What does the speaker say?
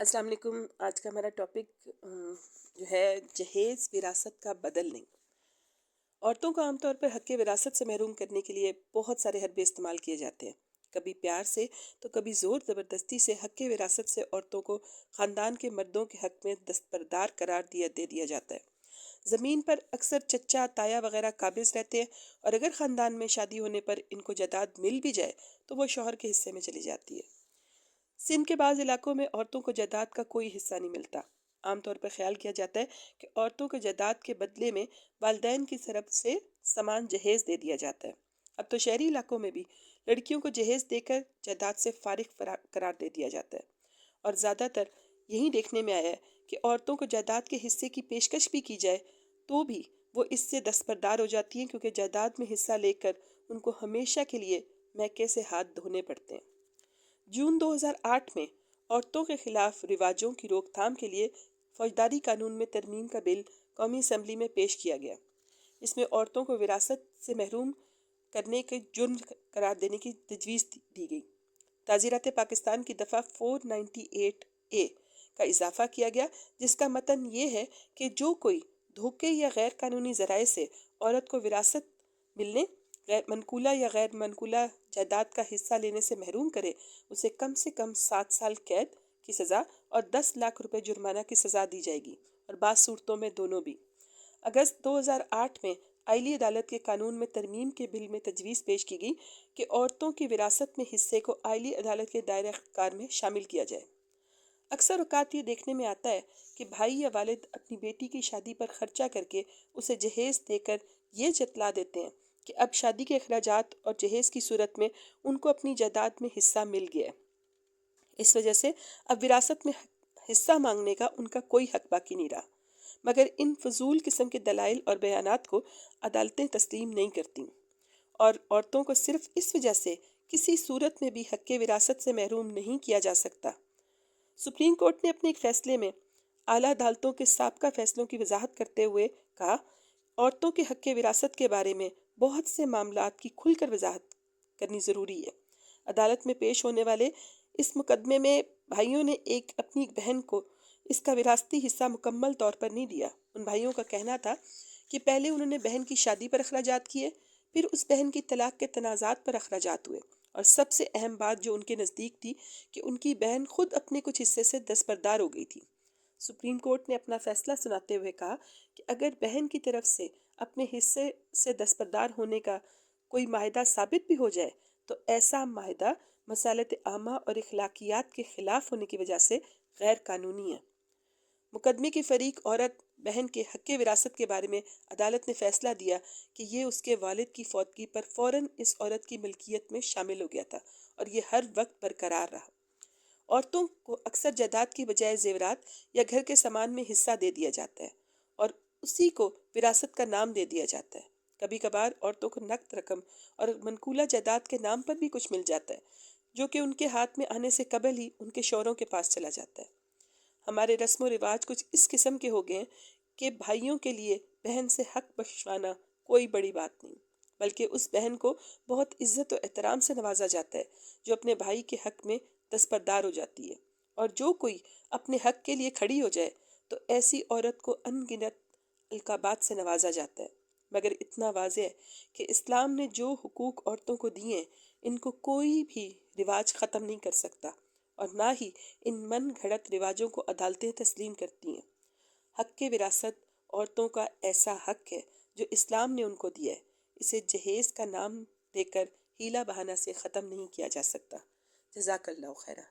السلام علیکم۔ آج کا ہمارا ٹاپک جو ہے جہیز وراثت کا بدل نہیں۔ عورتوں کو عام طور پر حق وراثت سے محروم کرنے کے لیے بہت سارے حربے استعمال کیے جاتے ہیں، کبھی پیار سے تو کبھی زور زبردستی سے حق وراثت سے عورتوں کو خاندان کے مردوں کے حق میں دستبردار قرار دے دیا جاتا ہے۔ زمین پر اکثر چچا تایا وغیرہ قابض رہتے ہیں، اور اگر خاندان میں شادی ہونے پر ان کو جائیداد مل بھی جائے تو وہ شوہر کے حصے میں چلی جاتی ہے۔ سندھ کے بعض علاقوں میں عورتوں کو جائیداد کا کوئی حصہ نہیں ملتا۔ عام طور پر خیال کیا جاتا ہے کہ عورتوں کو جائیداد کے بدلے میں والدین کی طرف سے سامان جہیز دے دیا جاتا ہے۔ اب تو شہری علاقوں میں بھی لڑکیوں کو جہیز دے کر جائیداد سے فارغ قرار دے دیا جاتا ہے، اور زیادہ تر یہی دیکھنے میں آیا ہے کہ عورتوں کو جائیداد کے حصے کی پیشکش بھی کی جائے تو بھی وہ اس سے دستبردار ہو جاتی ہیں، کیونکہ جائیداد میں حصہ لے کر ان کو ہمیشہ کے لیے میکے سے ہاتھ دھونے پڑتے ہیں۔ جون 2008 میں عورتوں کے خلاف رواجوں کی روک تھام کے لیے فوجداری قانون میں ترمیم کا بل قومی اسمبلی میں پیش کیا گیا۔ اس میں عورتوں کو وراثت سے محروم کرنے کے جرم قرار دینے کی تجویز دی گئی۔ تعزیرات پاکستان کی دفعہ 498A کا اضافہ کیا گیا، جس کا متن یہ ہے کہ جو کوئی دھوکے یا غیر قانونی ذرائع سے عورت کو وراثت ملنے، منقولہ یا غیر منقولہ جائیداد کا حصہ لینے سے محروم کرے، اسے کم سے کم 7 سال قید کی سزا اور 10 لاکھ روپے جرمانہ کی سزا دی جائے گی، اور بعض صورتوں میں دونوں بھی۔ اگست 2008 میں آئلی عدالت کے قانون میں ترمیم کے بل میں تجویز پیش کی گئی کہ عورتوں کی وراثت میں حصے کو آئلی عدالت کے دائرہ اختیار میں شامل کیا جائے۔ اکثر اوقات یہ دیکھنے میں آتا ہے کہ بھائی یا والد اپنی بیٹی کی شادی پر خرچہ کر کے اسے جہیز دے کر یہ جتلا دیتے ہیں کہ اب شادی کے اخراجات اور جہیز کی صورت میں ان کو اپنی جائیداد میں حصہ مل گیا ہے۔ اس وجہ سے اب وراثت میں حصہ مانگنے کا ان کا کوئی حق باقی نہیں رہا، مگر ان فضول قسم کے دلائل اور بیانات کو عدالتیں تسلیم نہیں کرتیں، اور عورتوں کو صرف اس وجہ سے کسی صورت میں بھی حق وراثت سے محروم نہیں کیا جا سکتا۔ سپریم کورٹ نے اپنے ایک فیصلے میں اعلیٰ عدالتوں کے سابقہ فیصلوں کی وضاحت کرتے ہوئے کہا، عورتوں کے حق وراثت کے بارے میں بہت سے معاملات کی کھل کر وضاحت کرنی ضروری ہے۔ عدالت میں پیش ہونے والے اس مقدمے میں بھائیوں نے اپنی بہن کو اس کا وراثتی حصہ مکمل طور پر نہیں دیا۔ ان بھائیوں کا کہنا تھا کہ پہلے انہوں نے بہن کی شادی پر اخراجات کیے، پھر اس بہن کی طلاق کے تنازعات پر اخراجات ہوئے، اور سب سے اہم بات جو ان کے نزدیک تھی کہ ان کی بہن خود اپنے کچھ حصے سے دستبردار ہو گئی تھی۔ سپریم کورٹ نے اپنا فیصلہ سناتے ہوئے کہا کہ اگر بہن کی طرف سے اپنے حصے سے دستبردار ہونے کا کوئی معاہدہ ثابت بھی ہو جائے تو ایسا معاہدہ مصالحت عامہ اور اخلاقیات کے خلاف ہونے کی وجہ سے غیر قانونی ہے۔ مقدمے کی فریق عورت بہن کے حق وراثت کے بارے میں عدالت نے فیصلہ دیا کہ یہ اس کے والد کی فوتگی پر فوراً اس عورت کی ملکیت میں شامل ہو گیا تھا، اور یہ ہر وقت برقرار رہا۔ عورتوں کو اکثر جائیداد کی بجائے زیورات یا گھر کے سامان میں حصہ دے دیا جاتا ہے، اور اسی کو وراثت کا نام دے دیا جاتا ہے۔ کبھی کبھار عورتوں کو نقد رقم اور منقولہ جائیداد کے نام پر بھی کچھ مل جاتا ہے، جو کہ ان کے ہاتھ میں آنے سے قبل ہی ان کے شوہروں کے پاس چلا جاتا ہے۔ ہمارے رسم و رواج کچھ اس قسم کے ہو گئے ہیں کہ بھائیوں کے لیے بہن سے حق بخشوانا کوئی بڑی بات نہیں، بلکہ اس بہن کو بہت عزت و احترام سے نوازا جاتا ہے جو اپنے بھائی کے حق میں دستبردار ہو جاتی ہے، اور جو کوئی اپنے حق کے لیے کھڑی ہو جائے تو ایسی عورت کو ان گنت القابات سے نوازا جاتا ہے۔ مگر اتنا واضح ہے کہ اسلام نے جو حقوق عورتوں کو دیے ہیں، ان کو کوئی بھی رواج ختم نہیں کر سکتا، اور نہ ہی ان من گھڑت رواجوں کو عدالتیں تسلیم کرتی ہیں۔ حق وراثت عورتوں کا ایسا حق ہے جو اسلام نے ان کو دیا ہے، اسے جہیز کا نام دے کر ہیلا بہانہ سے ختم نہیں کیا جا سکتا۔ جزاک اللہ خیرہ۔